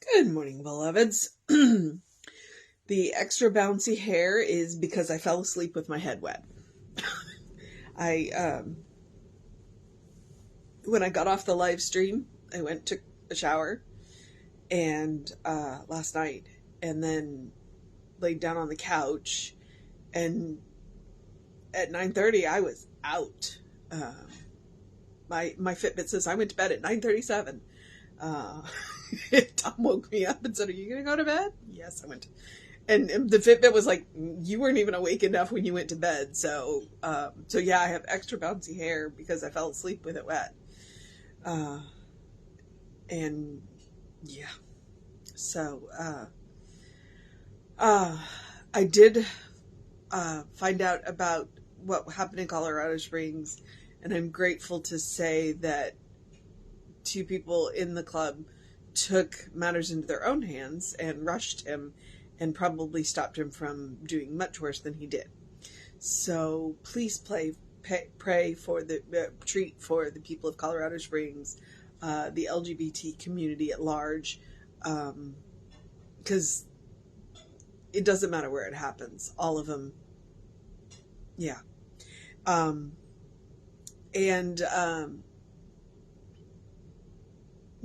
Good morning, beloveds. The extra bouncy hair is because I fell asleep with my head wet. I When I got off the live stream, I went took a shower and last night, and then laid down on the couch, and at 9:30 I was out. My Fitbit says I went to bed at 9:37. Uh, Tom woke me up and said, "Are you going to go to bed?" Yes, I went. And the Fitbit was like, "You weren't even awake enough when you went to bed." So yeah, I have extra bouncy hair because I fell asleep with it wet. Uh, and yeah, so I did find out about what happened in Colorado Springs, and I'm grateful to say that two people in the club took matters into their own hands and rushed him and probably stopped him from doing much worse than he did. So please pray for treat for the people of Colorado Springs, the LGBT community at large, because it doesn't matter where it happens. All of them, yeah. And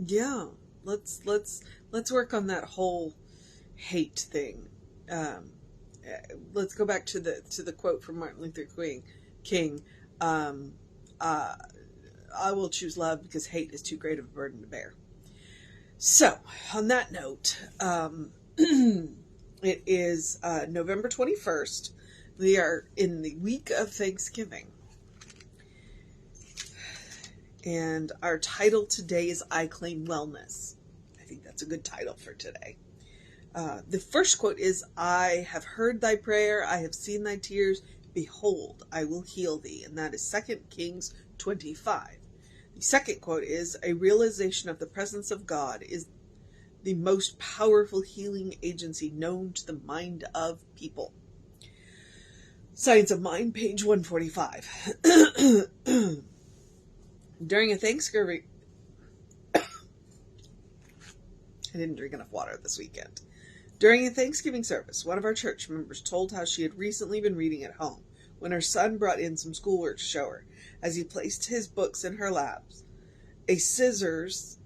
yeah, let's work on that whole hate thing. Um, let's go back to the quote from Martin Luther King. Um, uh, I will choose love because hate is too great of a burden to bear. So, on that note, it is November 21st. We are in the week of Thanksgiving. And our title today is I Claim Wellness. I think that's a good title for today. The first quote is, "I have heard thy prayer, I have seen thy tears, behold, I will heal thee." And that is 2 Kings 25. The second quote is, "A realization of the presence of God is the most powerful healing agency known to the mind of people." Science of Mind, page 145. During a Thanksgiving... I didn't drink enough water this weekend. During a Thanksgiving service, one of our church members told how she had recently been reading at home when her son brought in some schoolwork to show her. As he placed his books in her laps, a scissors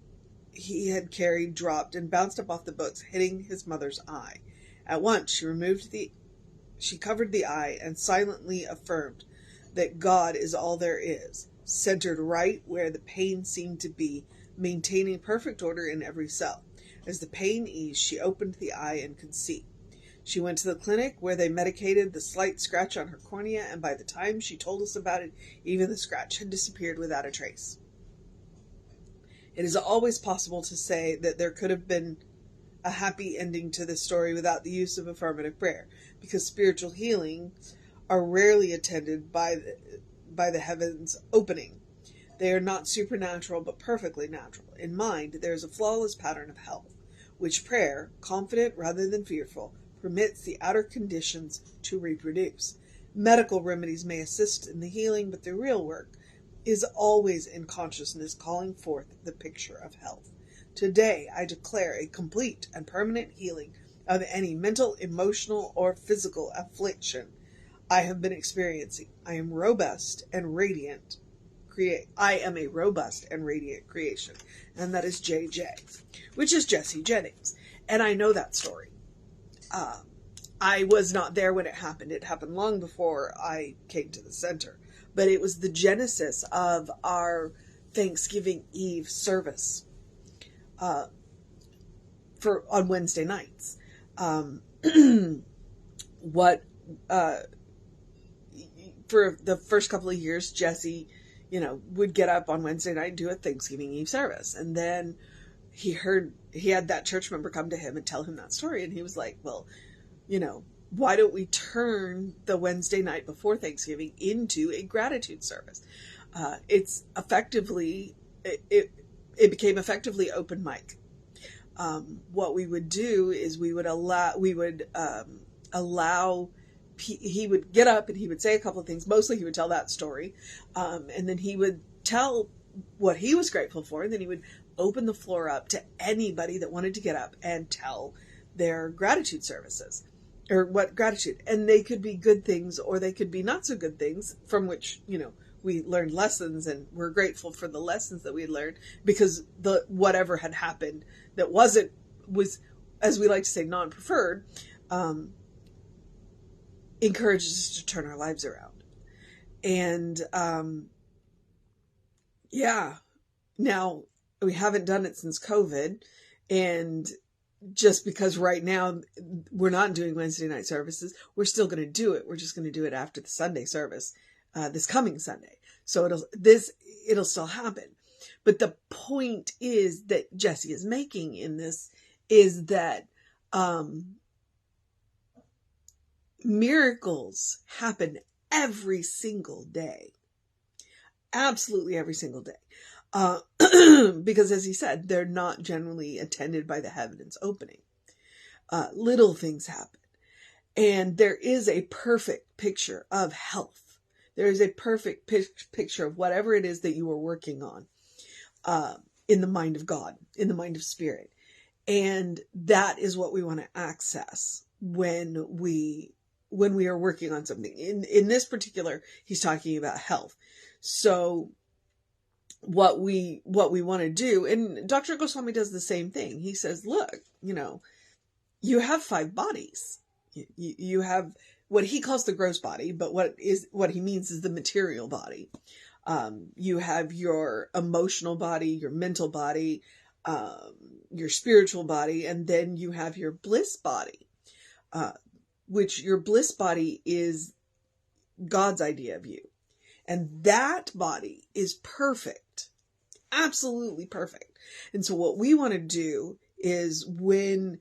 he had carried dropped and bounced up off the books, hitting his mother's eye. At once, she covered the eye and silently affirmed that God is all there is, centered right where the pain seemed to be, maintaining perfect order in every cell. As the pain eased, she opened the eye and could see. She went to the clinic where they medicated the slight scratch on her cornea, and by the time she told us about it, even the scratch had disappeared without a trace. It is always possible to say that there could have been a happy ending to this story without the use of affirmative prayer, because spiritual healings are rarely attended by the heavens opening. They are not supernatural, but perfectly natural. In mind, there is a flawless pattern of health, which prayer, confident rather than fearful, permits the outer conditions to reproduce. Medical remedies may assist in the healing, but the real work is always in consciousness calling forth the picture of health. Today, I declare a complete and permanent healing of any mental, emotional, or physical affliction I have been experiencing. I am robust and radiant. I am a robust and radiant creation. And that is JJ, which is Jesse Jennings. And I know that story. I was not there when it happened. It happened long before I came to the center. But it was the genesis of our Thanksgiving Eve service on Wednesday nights. For the first couple of years, Jesse, would get up on Wednesday night and do a Thanksgiving Eve service. And then he had that church member come to him and tell him that story. And he was like, well, why don't we turn the Wednesday night before Thanksgiving into a gratitude service? It became effectively open mic. What we would do is we would allow he would get up and he would say a couple of things. Mostly he would tell that story. And then he would tell what he was grateful for. And then he would open the floor up to anybody that wanted to get up and tell their gratitude services, or what gratitude. And they could be good things, or they could be not so good things, from which, we learned lessons, and we're grateful for the lessons that we learned, because the whatever had happened that was, as we like to say, non-preferred, encourages us to turn our lives around. And now we haven't done it since COVID, and just because right now we're not doing Wednesday night services, we're still going to do it. We're just going to do it after the Sunday service, this coming Sunday. So it'll still happen. But the point is that Jesse is making in this is that miracles happen every single day. Absolutely every single day. Because as he said, they're not generally attended by the heavens opening. Little things happen. And there is a perfect picture of health. There is a perfect picture of whatever it is that you are working on, in the mind of God, in the mind of spirit. And that is what we want to access when we are working on something. In this particular, he's talking about health. So what we want to do, and Dr. Goswami does the same thing. He says, look, you have 5 bodies. You have what he calls the gross body, but what he means is the material body. You have your emotional body, your mental body, your spiritual body, and then you have your bliss body, which your bliss body is God's idea of you. And that body is perfect, absolutely perfect. And so what we want to do is, when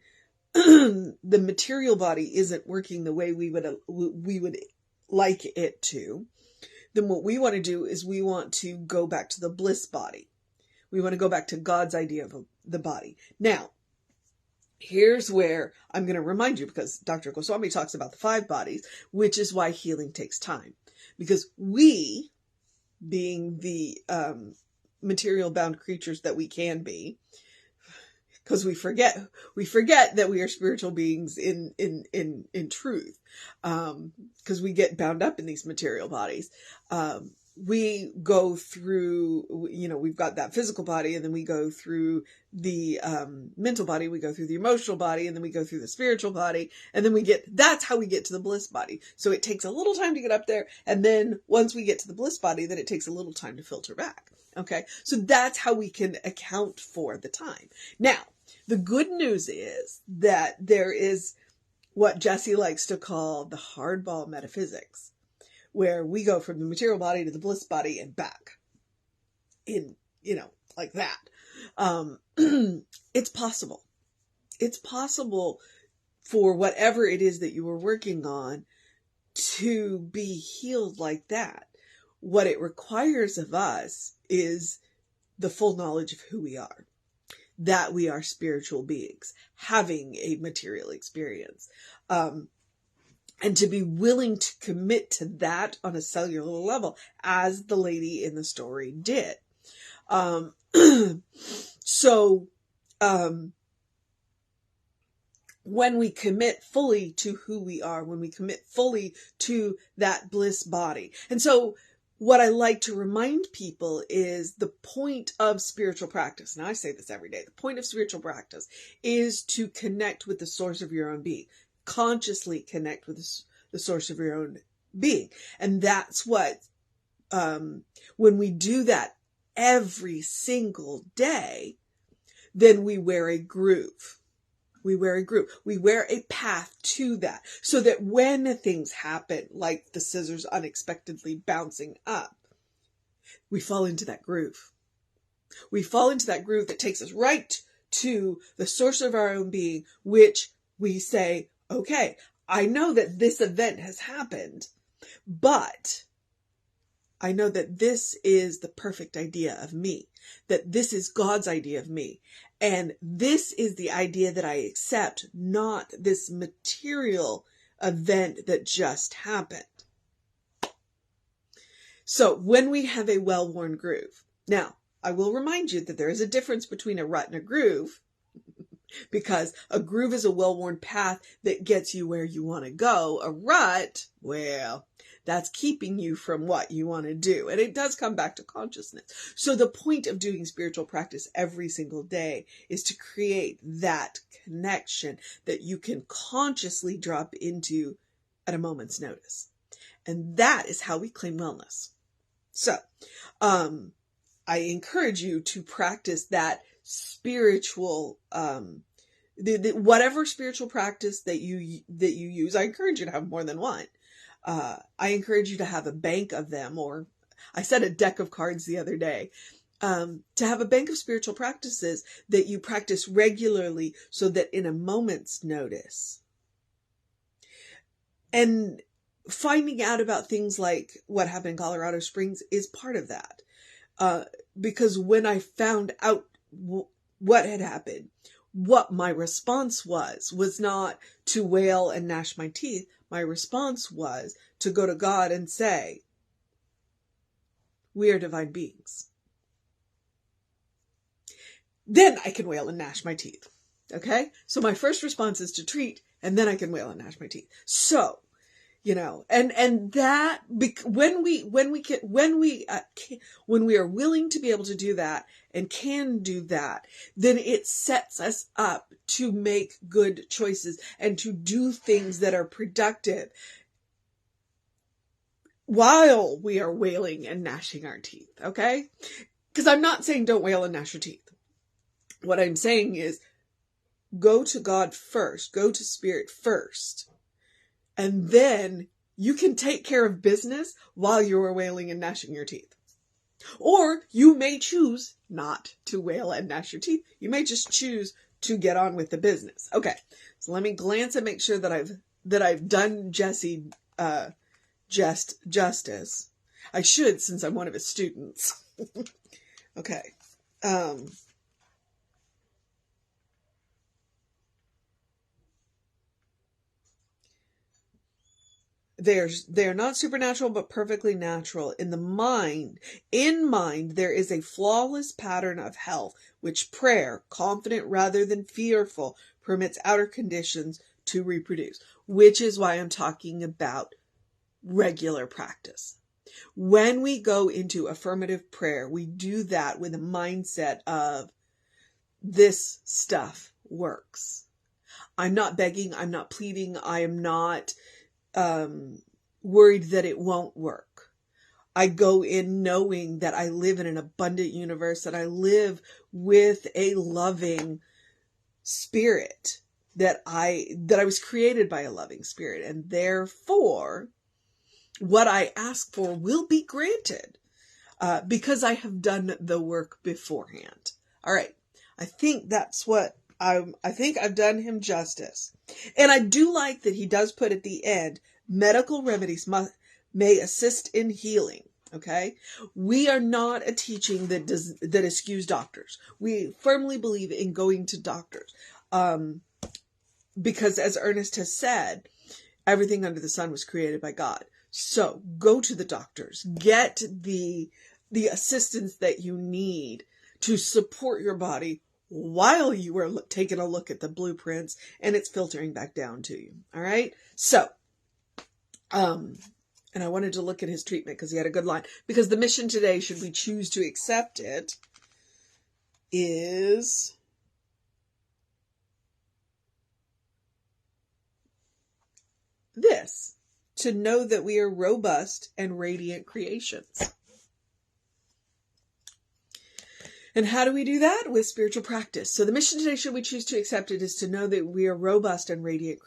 the material body isn't working the way we would like it to, then what we want to do is we want to go back to the bliss body. We want to go back to God's idea of the body. Now, here's where I'm going to remind you, because Dr. Goswami talks about the 5 bodies, which is why healing takes time. Because we, being the material bound creatures that we can be, because we forget that we are spiritual beings in truth, because we get bound up in these material bodies. We go through, we've got that physical body, and then we go through the mental body, we go through the emotional body, and then we go through the spiritual body, and then that's how we get to the bliss body. So it takes a little time to get up there, and then once we get to the bliss body, then it takes a little time to filter back. Okay, so that's how we can account for the time. Now, the good news is that there is what Jesse likes to call the hardball metaphysics, where we go from the material body to the bliss body and back like that. It's possible. It's possible for whatever it is that you are working on to be healed like that. What it requires of us is the full knowledge of who we are, that we are spiritual beings having a material experience. And to be willing to commit to that on a cellular level, as the lady in the story did. When we commit fully to who we are, when we commit fully to that bliss body. And so what I like to remind people is the point of spiritual practice. Now, I say this every day. The point of spiritual practice is to connect with the source of your own being. Consciously connect with the source of your own being. And that's what, when we do that every single day, then we wear a groove. We wear a groove. We wear a path to that, so that when things happen, like the scissors unexpectedly bouncing up, we fall into that groove. We fall into that groove that takes us right to the source of our own being, which we say, okay, I know that this event has happened, but I know that this is the perfect idea of me, that this is God's idea of me. And this is the idea that I accept, not this material event that just happened. So when we have a well-worn groove, now I will remind you that there is a difference between a rut and a groove, because a groove is a well-worn path that gets you where you want to go. A rut, well, that's keeping you from what you want to do. And it does come back to consciousness. So the point of doing spiritual practice every single day is to create that connection that you can consciously drop into at a moment's notice. And that is how we claim wellness. So, I encourage you to practice that spiritual, whatever spiritual practice that you use. I encourage you to have more than one. I encourage you to have a bank of them, or I said a deck of cards the other day, to have a bank of spiritual practices that you practice regularly so that in a moment's notice. And finding out about things like what happened in Colorado Springs is part of that. Because when I found out what had happened, what my response was not to wail and gnash my teeth. My response was to go to God and say, we are divine beings. Then I can wail and gnash my teeth. Okay? So my first response is to treat, and then I can wail and gnash my teeth. So, and that, when we are willing to be able to do that and can do that, then it sets us up to make good choices and to do things that are productive while we are wailing and gnashing our teeth. Okay? Because I'm not saying don't wail and gnash your teeth. What I'm saying is go to God first, go to Spirit first. And then you can take care of business while you're wailing and gnashing your teeth. Or you may choose not to wail and gnash your teeth. You may just choose to get on with the business. Okay, so let me glance and make sure that I've done Jesse justice. I should, since I'm one of his students. Okay. They're not supernatural, but perfectly natural. In mind, there is a flawless pattern of health, which prayer, confident rather than fearful, permits outer conditions to reproduce, which is why I'm talking about regular practice. When we go into affirmative prayer, we do that with a mindset of this stuff works. I'm not begging. I'm not pleading. I am not worried that it won't work. I go in knowing that I live in an abundant universe, that I live with a loving spirit, that I was created by a loving spirit, and therefore what I ask for will be granted, because I have done the work beforehand. All right. I think that's what I think I've done him justice. And I do like that he does put at the end, medical remedies may assist in healing. Okay. We are not a teaching that eschews doctors. We firmly believe in going to doctors. Because as Ernest has said, everything under the sun was created by God. So go to the doctors, get the assistance that you need to support your body while you are taking a look at the blueprints and it's filtering back down to you. All right. So, and I wanted to look at his treatment because he had a good line, because the mission today, should we choose to accept it, is this: to know that we are robust and radiant creations. And how do we do that? With spiritual practice. So the mission today, should we choose to accept it, is to know that we are robust and radiant,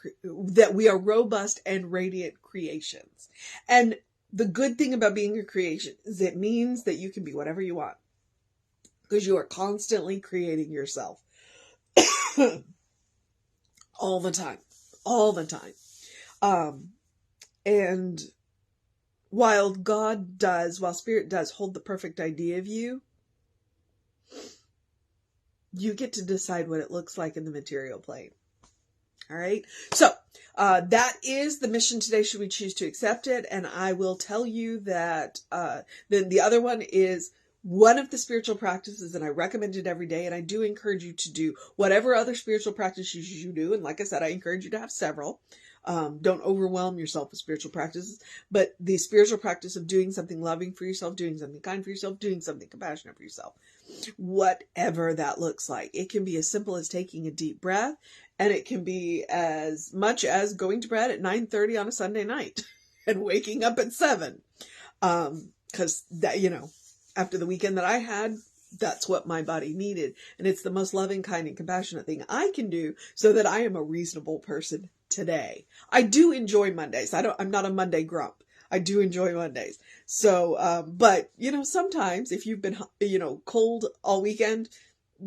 creations. And the good thing about being a creation is it means that you can be whatever you want, because you are constantly creating yourself all the time. And while Spirit does hold the perfect idea of you, you get to decide what it looks like in the material plane. All right. So, that is the mission today, should we choose to accept it. And I will tell you that, then the other one is One of the spiritual practices, and I recommend it every day, and I do encourage you to do whatever other spiritual practices you do. And like I said, I encourage you to have several. Don't overwhelm yourself with spiritual practices, but the spiritual practice of doing something loving for yourself, doing something kind for yourself, doing something compassionate for yourself, whatever that looks like. It can be as simple as taking a deep breath, and it can be as much as going to bed at 9:30 on a Sunday night and waking up at 7. Cause that, after the weekend that I had, that's what my body needed. And it's the most loving, kind, and compassionate thing I can do so that I am a reasonable person today. I do enjoy Mondays. I'm not a Monday grump. I do enjoy Mondays. So, but sometimes if you've been, cold all weekend,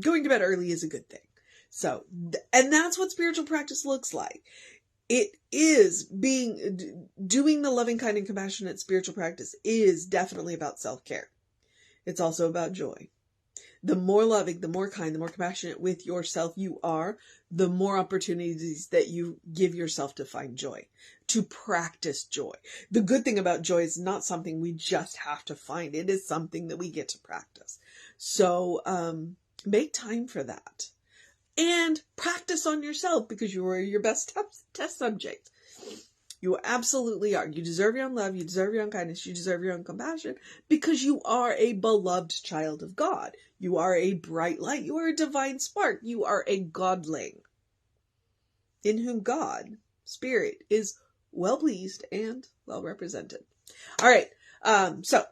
going to bed early is a good thing. So, and that's what spiritual practice looks like. It is doing the loving, kind, and compassionate spiritual practice is definitely about self-care. It's also about joy. The more loving, the more kind, the more compassionate with yourself you are, the more opportunities that you give yourself to find joy, to practice joy. The good thing about joy is not something we just have to find. It is something that we get to practice. So make time for that. And practice on yourself, because you are your best test subject. You absolutely are. You deserve your own love. You deserve your own kindness. You deserve your own compassion, because you are a beloved child of God. You are a bright light. You are a divine spark. You are a godling in whom God, Spirit, is well pleased and well represented. All right. So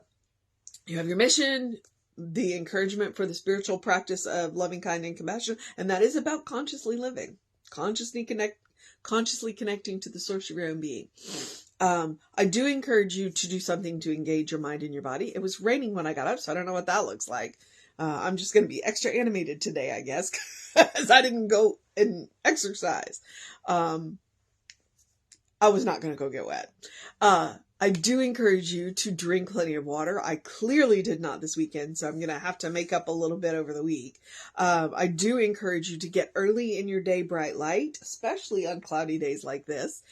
you have your mission, the encouragement for the spiritual practice of loving, kind, and compassion. And that is about consciously living, consciously connecting to the source of your own being. I do encourage you to do something to engage your mind and your body. It was raining when I got up, so I don't know what that looks like. I'm just going to be extra animated today, I guess, because I didn't go and exercise. I was not going to go get wet. I do encourage you to drink plenty of water. I clearly did not this weekend, so I'm going to have to make up a little bit over the week. I do encourage you to get early in your day bright light, especially on cloudy days like this,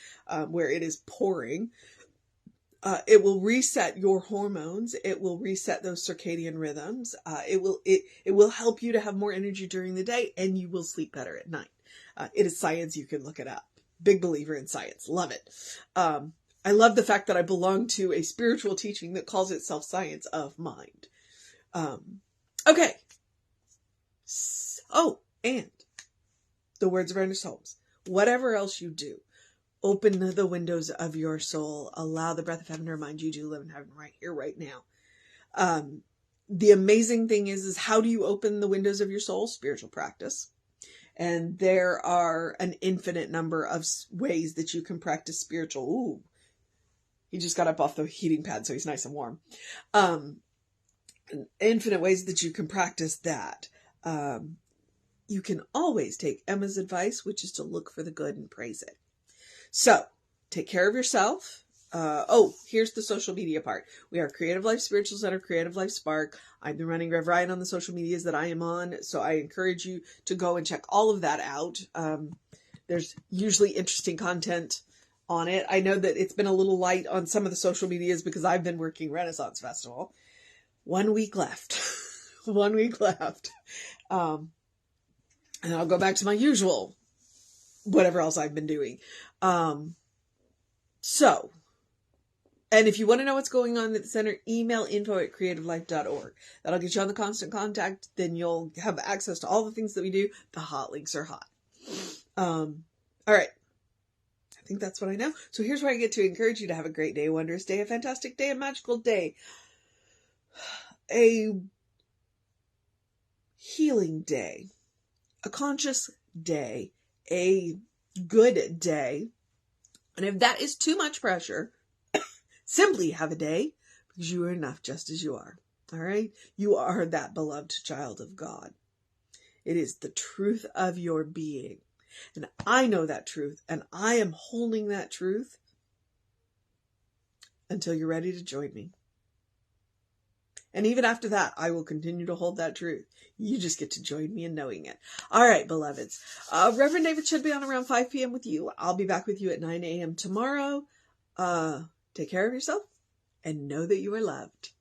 where it is pouring. It will reset your hormones. It will reset those circadian rhythms. It will help you to have more energy during the day, and you will sleep better at night. It is science. You can look it up. Big believer in science. Love it. I love the fact that I belong to a spiritual teaching that calls itself science of mind. Okay. And the words of Ernest Holmes. Whatever else you do, open the windows of your soul. Allow the breath of heaven to remind you to live in heaven right here, right now. The amazing thing is how do you open the windows of your soul? Spiritual practice. And there are an infinite number of ways that you can practice spiritual. Ooh, he just got up off the heating pad, so he's nice and warm. Infinite ways that you can practice that. You can always take Emma's advice, which is to look for the good and praise it. So, take care of yourself. Here's the social media part. We are Creative Life Spiritual Center, Creative Life Spark. I've been running Rev Ryan on the social medias that I am on, so I encourage you to go and check all of that out. There's usually interesting content on it. I know that it's been a little light on some of the social medias because I've been working Renaissance Festival. 1 week left. 1 week left. And I'll go back to my usual, whatever else I've been doing. And if you want to know what's going on at the center, email info@creativelife.org. That'll get you on the constant contact. Then you'll have access to all the things that we do. The hot links are hot. All right. I think that's what I know. So here's where I get to encourage you to have a great day, a wondrous day, a fantastic day, a magical day, a healing day, a conscious day, a good day. And if that is too much pressure, simply have a day, because you are enough just as you are. All right? You are that beloved child of God. It is the truth of your being. And I know that truth, and I am holding that truth until you're ready to join me. And even after that, I will continue to hold that truth. You just get to join me in knowing it. All right, beloveds. Reverend David should be on around 5 p.m. with you. I'll be back with you at 9 a.m. tomorrow. Take care of yourself and know that you are loved.